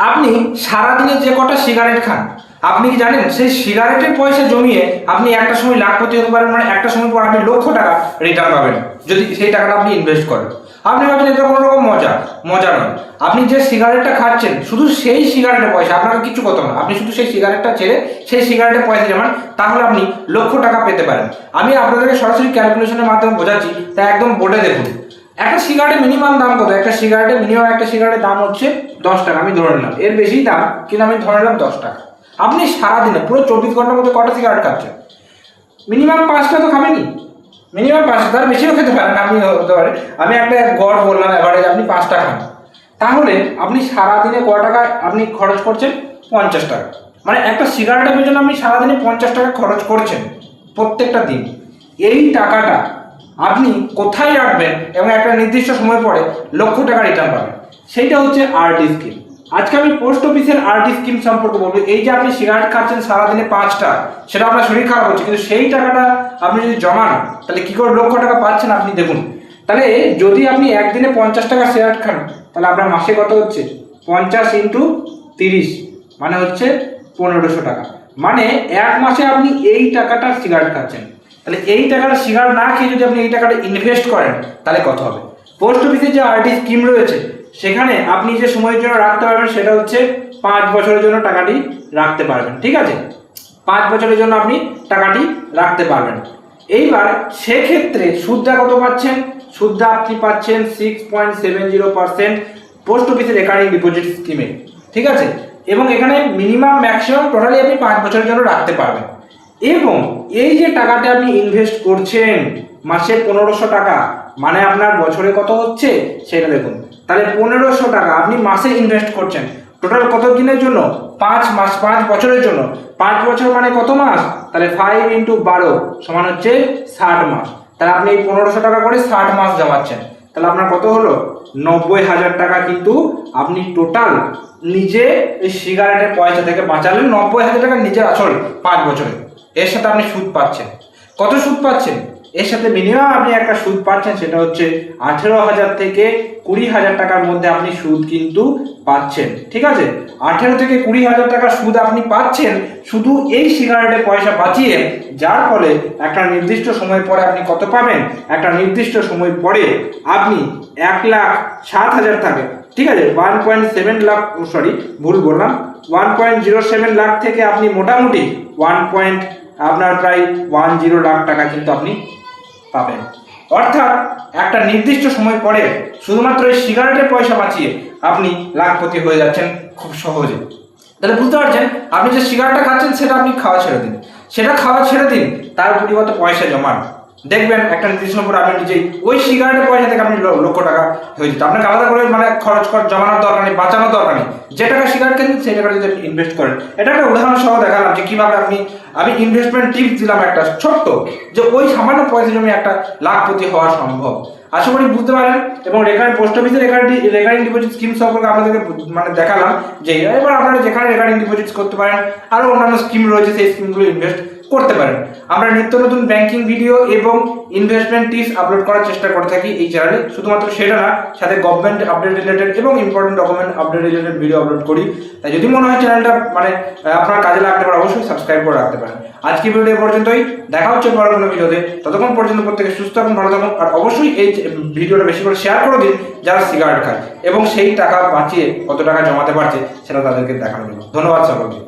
আপনি সারাদিনে যে কটা সিগারেট খান, আপনি কি জানেন সেই সিগারেটের পয়সা জমিয়ে আপনি একটা সময় লাখপতি হতে পারেন, মানে একটা সময় পর আপনি লক্ষ টাকা রিটার্ন পাবেন যদি সেই টাকাটা আপনি ইনভেস্ট করেন। আপনি ভাবছেন এটা কোনো রকম মজা নয়। আপনি যে সিগারেটটা খাচ্ছেন শুধু সেই সিগারেটের পয়সা, আপনাকে কিছু করতে হবে না, আপনি শুধু সেই সিগারেটটা ছেড়ে সেই সিগারেটের পয়সা জমান, তাহলে আপনি লক্ষ টাকা পেতে পারেন। আমি আপনাদেরকে সরাসরি ক্যালকুলেশনের মাধ্যমে বোঝাচ্ছি, তা একদম বোর্ডে দেখুন। একটা সিগারেটের মিনিমাম দাম কত? একটা সিগারেটের দাম হচ্ছে 10 টাকা, আমি ধরে নিলাম, এর বেশি দাম কিন্তু আমি ধরে নিলাম 10 টাকা। আপনি সারাদিনে পুরো 24 ঘন্টার মধ্যে কটা সিগারেট খাচ্ছেন? মিনিমাম 5টা তো খাবেনই, মিনিমাম 5টা, তার বেশিও খেতে পারেন, আপনি হতে পারে, আমি একটা গড় বললাম, এভারেজ আপনি 5টা খান, তাহলে আপনি সারাদিনে কত টাকা আপনি খরচ করছেন? 50 টাকা। মানে একটা সিগারেটের পেছনে আপনি সারাদিনে 50 টাকা খরচ করছেন প্রত্যেকটা দিন। এই টাকাটা আপনি কোথায় রাখবেন এবং একটা নির্দিষ্ট সময় পরে লক্ষ টাকা রিটার্ন পাবেন, সেইটা হচ্ছে আরডি স্কিম। আজকে আমি পোস্ট অফিসের আরডি স্কিম সম্পর্কে বলবো। এই যে আপনি সিগারেট খাচ্ছেন সারাদিনে 5টা, সেটা আপনার শরীর খারাপ হচ্ছে, কিন্তু সেই টাকাটা আপনি যদি জমান তাহলে কি করে লক্ষ টাকা পাচ্ছেন আপনি দেখুন। তাহলে যদি আপনি একদিনে 50 টাকা সিগারেট খান, তাহলে আপনার মাসে কত হচ্ছে? 50 × 30 মানে হচ্ছে 1500 টাকা। মানে এক মাসে আপনি এই টাকাটা সিগারেট খাচ্ছেন। তাহলে এই টাকাটা সিগারেট না খেয়ে যদি আপনি এই টাকাটা ইনভেস্ট করেন তাহলে কত হবে? পোস্ট অফিসে যে আরডি স্কিম রয়েছে সেখানে আপনি যে সময়ের জন্য রাখতে পারবেন সেটা হচ্ছে 5 বছরের জন্য টাকাটি রাখতে পারবেন। ঠিক আছে, 5 বছরের জন্য আপনি টাকাটি রাখতে পারবেন। এইবার সেক্ষেত্রে সুদটা কত পাচ্ছেন? সুদটা আপনি পাচ্ছেন 6.70% পোস্ট অফিসের রেকারিং ডিপোজিট স্কিমে। ঠিক আছে, এবং এখানে মিনিমাম ম্যাক্সিমাম টোটালি আপনি 5 বছরের জন্য রাখতে পারবেন। এবং এই যে টাকাটা আপনি ইনভেস্ট করছেন মাসে 1500 টাকা, মানে আপনার বছরে কত হচ্ছে সেটা দেখুন। তাহলে 1500 টাকা আপনি মাসে ইনভেস্ট করছেন, টোটাল কত দিনের জন্য? 5 মাস, 5 বছরের জন্য। 5 বছর মানে কত মাস? তাহলে 5 × 12 সমান হচ্ছে 60 মাস। তাহলে আপনি এই 1500 টাকা করে 60 মাস জমাচ্ছেন, তাহলে আপনার কত হলো? 90,000 টাকা কিন্তু আপনি টোটাল নিজে এই সিগারেটের পয়সা থেকে বাঁচালেন। 90,000 টাকা নিজের আসল 5 বছরে। এর সাথে আপনি সুদ পাচ্ছেন। কত সুদ পাচ্ছেন? এর সাথে মিনিমাম আপনি একটা সুদ পাচ্ছেন, সেটা হচ্ছে 18,000 থেকে 20,000 টাকার মধ্যে আপনি সুদ কিন্তু পাচ্ছেন। ঠিক আছে, 18 থেকে 20,000 টাকা সুদ আপনি পাচ্ছেন শুধু এই সিগারেটের পয়সা বাঁচিয়ে, যার ফলে একটা নির্দিষ্ট সময় পরে আপনি কত পাবেন? একটা নির্দিষ্ট সময় পরে আপনি 1,07,000 থাকে, ঠিক আছে, 1.7 লাখ, ভুল বললাম, 1.07 লাখ থেকে আপনি মোটামুটি আপনার প্রায় 10 লাখ টাকা কিন্তু আপনি পাবেন। অর্থাৎ একটা নির্দিষ্ট সময় পরে শুধুমাত্র এই সিগারেটের পয়সা বাঁচিয়ে আপনি লাখপতি হয়ে যাচ্ছেন খুব সহজে। তাহলে বুঝতে পারছেন, আপনি যে সিগারেটটা খাচ্ছেন সেটা আপনি খাওয়া ছেড়ে দিন, তার পরিবর্তে পয়সা জমান, দেখবেন একটা নির্দিষ্ট সময় পরে আপনি নিজেই ওই সিগারেটের পয়সা থেকে আপনি লক্ষ টাকা হয়ে যেত। আপনাকে আলাদা করে মানে খরচ জমানোর দরকার নেই, বাঁচানোর দরকার নেই। যে টাকা সিগারেট খেয়েছেন সেই টাকা যদি আপনি ইনভেস্ট করেন, এটা একটা উদাহরণ সহ দেখালাম যে কিভাবে আমি ইনভেস্টমেন্ট টিপস দিলাম একটা ছোট্ট, যে ওই সামান্য পয়সা জমি একটা লাখপতি হওয়া সম্ভব। আশা করি বুঝতে পারেন। এবং পোস্ট অফিসের রেকারিং ডিপোজিট স্কিম সম্পর্কে আপনাদেরকে মানে দেখালাম যে এবার আপনারা যেখানে রেকারিং ডিপোজিট করতে পারেন, আরও অন্যান্য স্কিম রয়েছে, সেই স্কিমগুলো ইনভেস্ট করতে পারেন। আমরা নিত্য নতুন ব্যাংকিং ভিডিও এবং ইনভেস্টমেন্ট টিপস আপলোড করার চেষ্টা করে থাকি এই চ্যানেলে। শুধুমাত্র সেটা না, সাথে গভর্নমেন্ট আপডেট রিলেটেড এবং important document update related video upload করি। তাই যদি মনে হয় চ্যানেলটা মানে আপনার কাজে লাগতে পারে, অবশ্যই সাবস্ক্রাইব করে রাখতে পারেন। আজকে ভিডিও পর্যন্তই, দেখা হচ্ছে পরের কোনো ভিডিওতে। ততক্ষণ পর্যন্ত প্রত্যেকে সুস্থ থাকুন, ভালো থাকুন, আর অবশ্যই এই ভিডিওটা বেশি করে শেয়ার করে দিন যারা সিগারেট খায় এবং সেই টাকা বাঁচিয়ে কত টাকা জমাতে পারছে সেটা তাদেরকে দেখানোর জন্য। ধন্যবাদ সকলকে।